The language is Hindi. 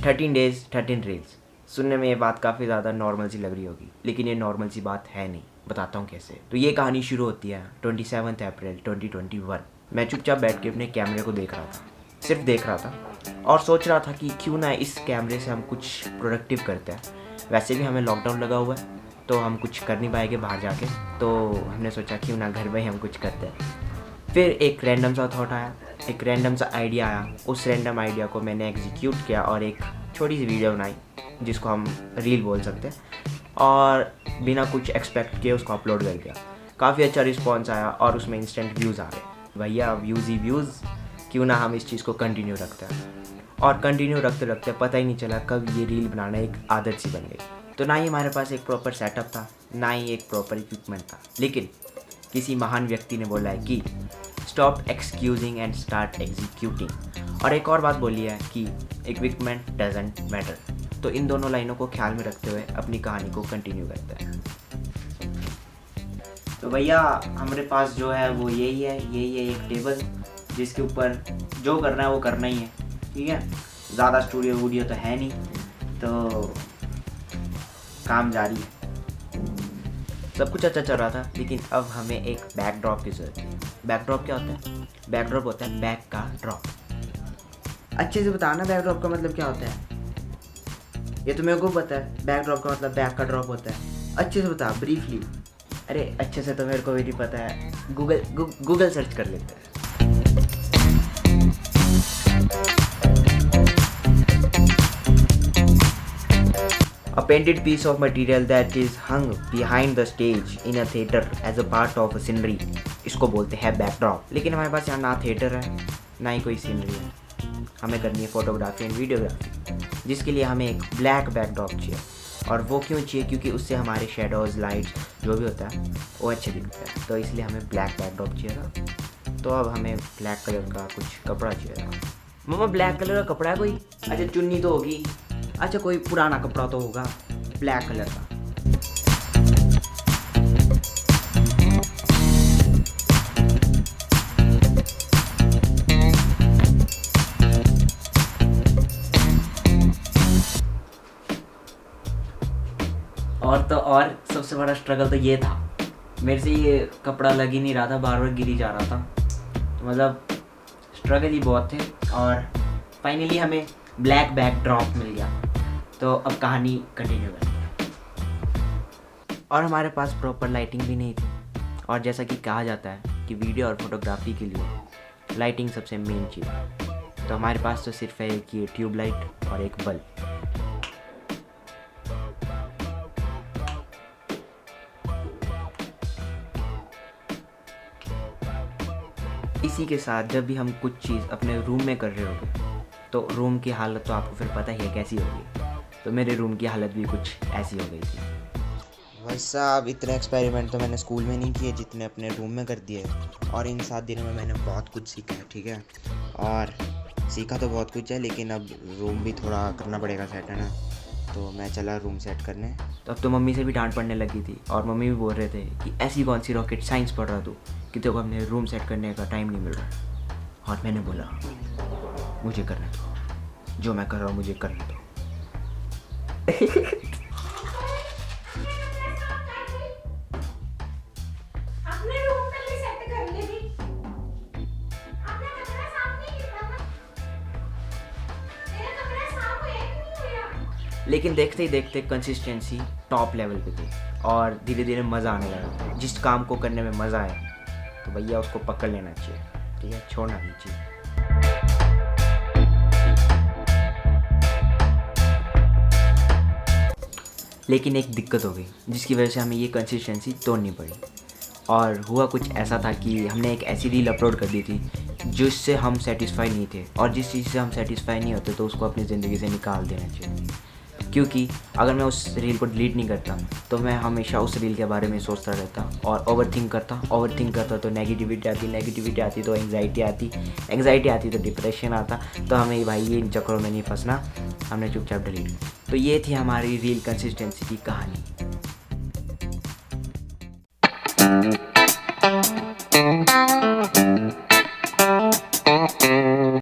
13 डेज़ 13 रील्स। सुनने में ये बात काफ़ी ज़्यादा नॉर्मल सी लग रही होगी, लेकिन ये नॉर्मल सी बात है नहीं। बताता हूँ कैसे। तो ये कहानी शुरू होती है 27 अप्रैल 2021। मैं चुपचाप बैठ के अपने कैमरे को देख रहा था, सिर्फ देख रहा था और सोच रहा था कि क्यों ना इस कैमरे से हम कुछ प्रोडक्टिव करते हैं। वैसे भी हमें लॉकडाउन लगा हुआ है तो हम कुछ कर नहीं पाएंगे बाहर जाके, तो हमने सोचा क्यों ना घर में ही हम कुछ करते हैं। फिर एक रैंडम सा थॉट आया, एक रैंडम सा आइडिया आया। उस रैंडम आइडिया को मैंने एग्जीक्यूट किया और एक छोटी सी वीडियो बनाई जिसको हम रील बोल सकते हैं, और बिना कुछ एक्सपेक्ट किए उसको अपलोड कर दिया। काफ़ी अच्छा रिस्पॉन्स आया और उसमें इंस्टेंट व्यूज़ आ गए। भैया व्यूज़ ही व्यूज़, क्यों ना हम इस चीज़ को कंटिन्यू रखते हैं। और कंटिन्यू रखते रखते पता ही नहीं चला कब ये रील बनाना एक आदत सी बन गई। तो ना ही हमारे पास एक प्रॉपर सेटअप था, ना ही एक प्रॉपर इक्विपमेंट था, लेकिन किसी महान व्यक्ति ने बोला है कि stop excusing and start executing. और एक और बात बोली है कि इक्विपमेंट डजंट मैटर। तो इन दोनों लाइनों को ख्याल में रखते हुए अपनी कहानी को कंटिन्यू करते हैं। तो भैया हमारे पास जो है वो यही है एक टेबल जिसके ऊपर जो करना है वो करना ही है, ठीक है। ज़्यादा स्टूडियो वूडियो तो है नहीं, तो काम जारी है। सब कुछ अच्छा चल रहा था, लेकिन अब हमें एक बैकड्रॉप की ज़रूरत है। बैकड्रॉप क्या होता है? बैकड्रॉप होता है बैक का ड्रॉप। अच्छे से बताना बैकड्रॉप का मतलब क्या होता है। ये तो मेरे को पता है, बैकड्रॉप का मतलब बैक का ड्रॉप होता है। अच्छे से बता, ब्रीफली। अरे अच्छे से तो मेरे को भी नहीं पता है, गूगल सर्च कर लेते हैं। A painted piece of material that is hung behind the stage in a theater as a part of a scenery, इसको बोलते हैं बैकड्रॉप। लेकिन हमारे पास यहाँ ना थिएटर है ना ही कोई सीनरी है। हमें करनी है फोटोग्राफी एंड वीडियोग्राफी, जिसके लिए हमें एक ब्लैक बैकड्रॉप चाहिए। और वो क्यों चाहिए? क्योंकि उससे हमारे शेडोज़, लाइट्स जो भी होता है वो अच्छे दिखते हैं, तो इसलिए हमें ब्लैक बैकड्रॉप चाहिए था। तो अब हमें ब्लैक कलर का कुछ कपड़ा चाहिए था। मम्मा ब्लैक कलर का कपड़ा है कोई? अच्छा चुन्नी तो होगी, अच्छा कोई पुराना कपड़ा तो होगा ब्लैक कलर का। और तो और सबसे बड़ा स्ट्रगल तो ये था, मेरे से ये कपड़ा लग ही नहीं रहा था, बार बार गिरी जा रहा था। तो मतलब स्ट्रगल ही बहुत थे और फाइनली हमें ब्लैक बैकड्रॉप मिल गया। तो अब कहानी कंटिन्यू करते हैं। और हमारे पास प्रॉपर लाइटिंग भी नहीं थी, और जैसा कि कहा जाता है कि वीडियो और फोटोग्राफी के लिए लाइटिंग सबसे मेन चीज़ है। तो हमारे पास तो सिर्फ है एक ये ट्यूब लाइट और एक बल्ब। इसी के साथ जब भी हम कुछ चीज़ अपने रूम में कर रहे होंगे तो रूम की हालत तो आपको फिर पता ही है कैसी होगी। तो मेरे रूम की हालत भी कुछ ऐसी हो गई थी। भाई साहब इतने एक्सपेरिमेंट तो मैंने स्कूल में नहीं किए जितने अपने रूम में कर दिए, और इन 7 दिनों में मैंने बहुत कुछ सीखा है, ठीक है। और सीखा तो बहुत कुछ है, लेकिन अब रूम भी थोड़ा करना पड़ेगा सेट, है ना। तो मैं चला रूम सेट करने। तो अब तो मम्मी से भी डांट पड़ने लगी थी, और मम्मी भी बोल रहे थे कि ऐसी कौन सी रॉकेट साइंस पढ़ रहा तू कि तेरे को अपने रूम सेट करने का टाइम नहीं मिल रहा। और मैंने बोला मुझे करने दो, जो मैं कर रहा हूँ मुझे करने दो। लेकिन देखते ही देखते कंसिस्टेंसी टॉप लेवल पे थी और धीरे धीरे मज़ा आने लगा। जिस काम को करने में मज़ा आया तो भैया उसको पकड़ लेना चाहिए, ठीक है, छोड़ना नहीं चाहिए। लेकिन एक दिक्कत हो गई जिसकी वजह से हमें ये कंसिस्टेंसी तोड़नी पड़ी। और हुआ कुछ ऐसा था कि हमने एक ऐसी रील अपलोड कर दी थी जिससे हम सेटिस्फाई नहीं थे, और जिस चीज़ से हम सेटिस्फाई नहीं होते तो उसको अपनी ज़िंदगी से निकाल देना चाहिए। क्योंकि अगर मैं उस रील को डिलीट नहीं करता तो मैं हमेशा उस रील के बारे में सोचता रहता और ओवरथिंक करता तो नेगेटिविटी आती तो एंग्जाइटी आती तो डिप्रेशन आता। तो हमें भाई ये इन चक्करों में नहीं फंसना, हमने चुपचाप डिलीट की। तो ये थी हमारी रील कंसिस्टेंसी की कहानी।